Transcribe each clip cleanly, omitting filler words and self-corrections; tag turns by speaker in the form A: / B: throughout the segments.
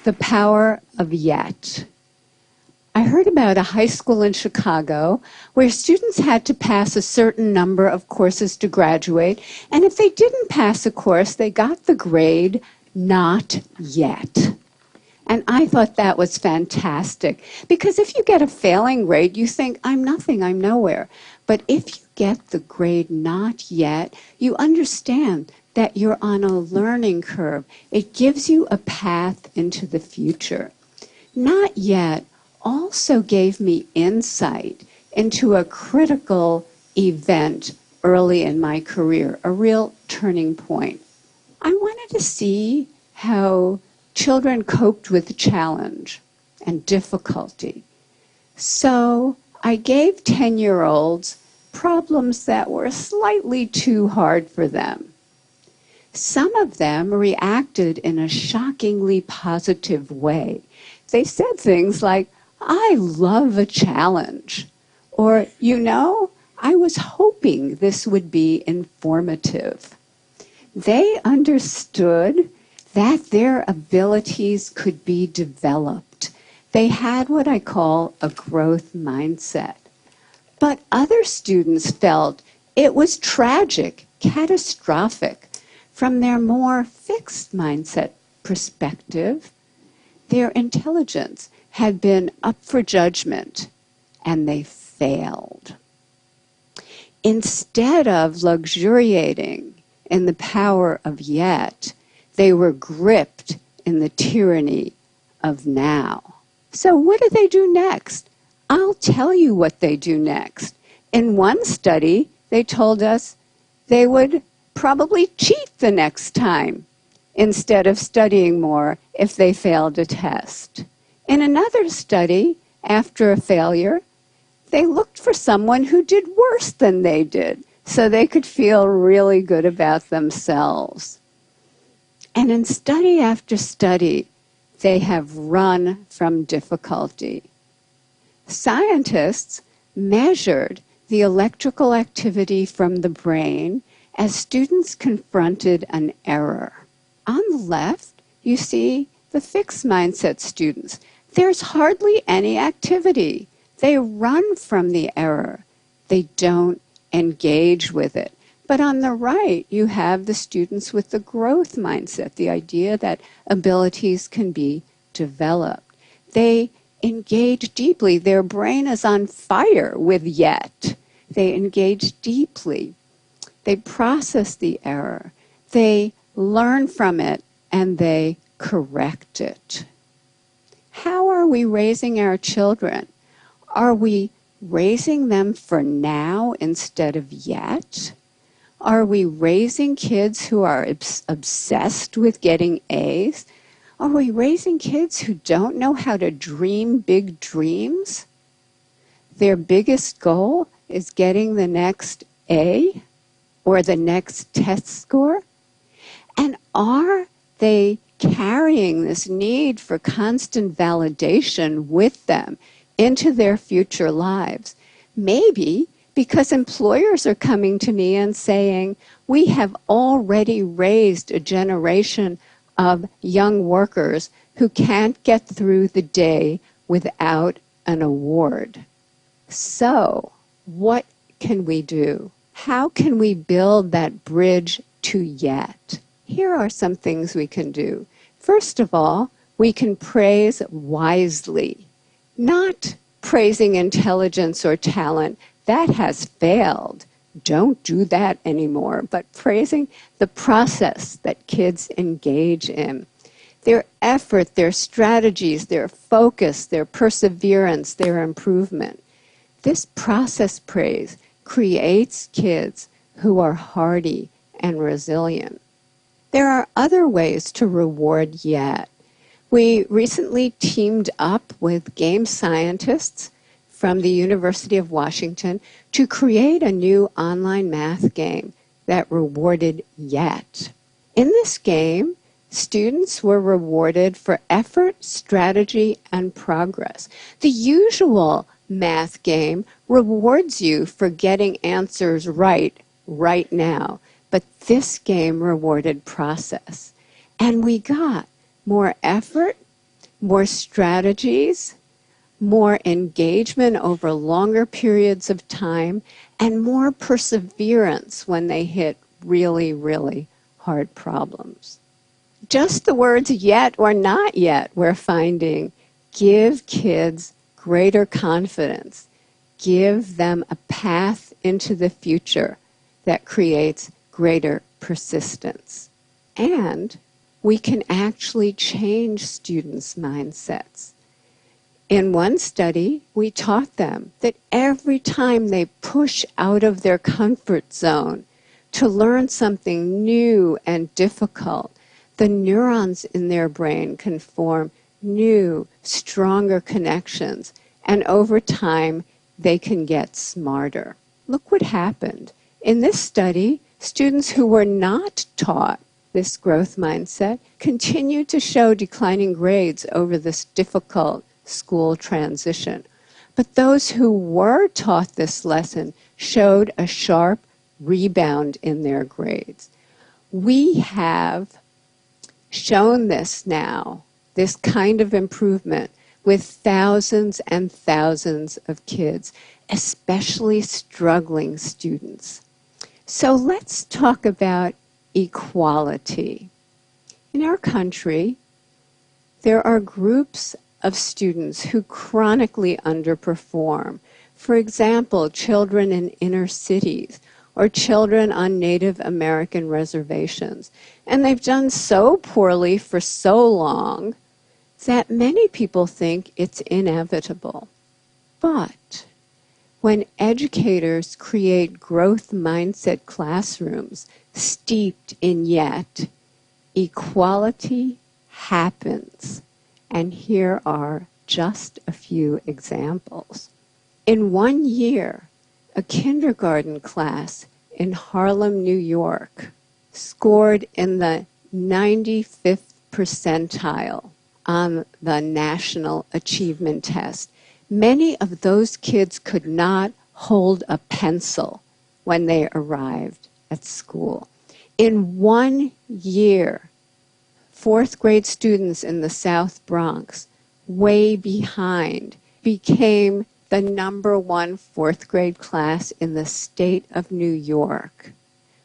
A: The power of yet. I heard about a high school in Chicago where students had to pass a certain number of courses to graduate, and if they didn't pass a course, they got the grade not yet. And I thought that was fantastic, because if you get a failing grade, you think, I'm nothing, I'm nowhere. But if you get the grade not yet, you understand that you're on a learning curve. It gives you a path into the future. Not yet also gave me insight into a critical event early in my career, a real turning point. I wanted to see how children coped with challenge and difficulty. So I gave 10-year-olds problems that were slightly too hard for them. Some of them reacted in a shockingly positive way. They said things like, I love a challenge, or, you know, I was hoping this would be informative. They understood that their abilities could be developed. They had what I call a growth mindset. But other students felt it was tragic, catastrophic. From their more fixed mindset perspective, their intelligence had been up for judgment, and they failed. Instead of luxuriating in the power of yet, they were gripped in the tyranny of now. So what do they do next? I'll tell you what they do next. In one study, they told us they would probably cheat the next time instead of studying more if they failed a test. In another study, after a failure, they looked for someone who did worse than they did so they could feel really good about themselves. And in study after study, they have run from difficulty. Scientists measured the electrical activity from the brain as students confronted an error. On the left, you see the fixed mindset students. There's hardly any activity. They run from the error. They don't engage with it. But on the right, you have the students with the growth mindset, the idea that abilities can be developed. They engage deeply. Their brain is on fire with yet. They engage deeply. They process the error. They learn from it, and they correct it. How are we raising our children? Are we raising them for now instead of yet? Are we raising kids who are obsessed with getting A's? Are we raising kids who don't know how to dream big dreams? Their biggest goal is getting the next A or the next test score? And are they carrying this need for constant validation with them into their future lives? Maybe because employers are coming to me and saying, we have already raised a generation of young workers who can't get through the day without an award. So, what can we do? How can we build that bridge to yet? Here are some things we can do. First of all, we can praise wisely, not praising intelligence or talent. That has failed. Don't do that anymore, but praising the process that kids engage in. Their effort, their strategies, their focus, their perseverance, their improvement. This process praise creates kids who are hardy and resilient. There are other ways to reward yet. We recently teamed up with game scientists from the University of Washington to create a new online math game that rewarded yet. In this game, students were rewarded for effort, strategy, and progress. The usual math game rewards you for getting answers right now, but this game rewarded process. And we got more effort, more strategies, more engagement over longer periods of time, and more perseverance when they hit really, really hard problems. Just the words yet or not yet, we're finding, give kids greater confidence, give them a path into the future that creates greater persistence. And we can actually change students' mindsets. In one study, we taught them that every time they push out of their comfort zone to learn something new and difficult, the neurons in their brain can form new, stronger connections, and over time, they can get smarter. Look what happened. In this study, students who were not taught this growth mindset continued to show declining grades over this difficult school transition. But those who were taught this lesson showed a sharp rebound in their grades. We have shown this now, this kind of improvement, with thousands and thousands of kids, especially struggling students. So let's talk about equality. In our country, there are groups of students who chronically underperform. For example, children in inner cities or children on Native American reservations. And they've done so poorly for so long that many people think it's inevitable. But when educators create growth mindset classrooms steeped in yet, equality happens. And here are just a few examples. In 1 year, a kindergarten class in Harlem, New York, scored in the 95th percentile on the National Achievement Test. Many of those kids could not hold a pencil when they arrived at school. In 1 year, fourth grade students in the South Bronx, way behind, became the #1 fourth grade class in the state of New York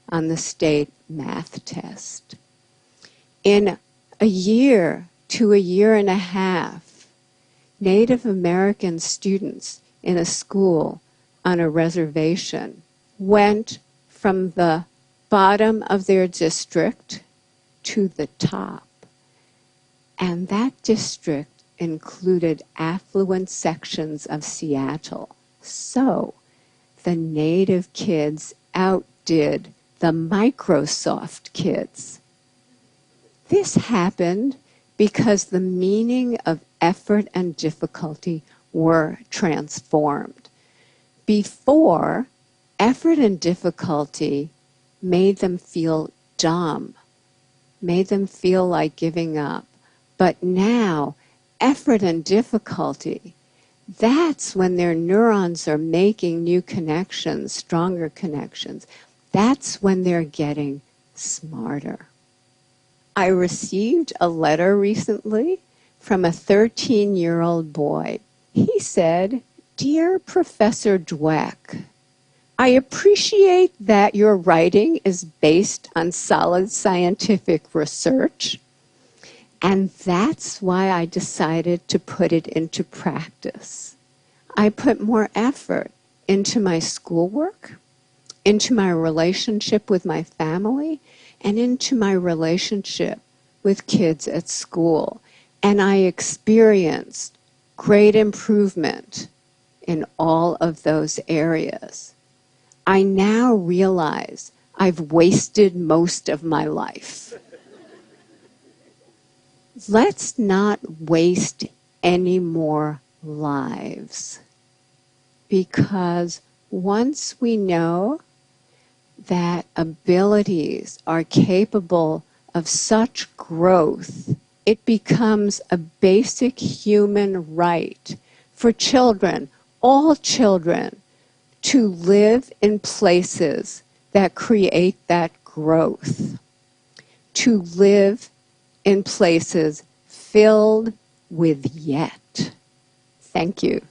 A: on the state math test. In a year to a year and a half, Native American students in a school on a reservation went from the bottom of their district to the top. And that district included affluent sections of Seattle. So the Native kids outdid the Microsoft kids. This happened because the meaning of effort and difficulty were transformed. Before, effort and difficulty made them feel dumb, made them feel like giving up. But now, effort and difficulty, that's when their neurons are making new connections, stronger connections. That's when they're getting smarter. I received a letter recently from a 13-year-old boy. He said, "Dear Professor Dweck, I appreciate that your writing is based on solid scientific research, and that's why I decided to put it into practice. I put more effort into my schoolwork, into my relationship with my family, and into my relationship with kids at school. And I experienced great improvement in all of those areas. I now realize I've wasted most of my life." Let's not waste any more lives, because once we know that abilities are capable of such growth, it becomes a basic human right for children, all children, to live in places that create that growth, to live in places filled with yet. Thank you.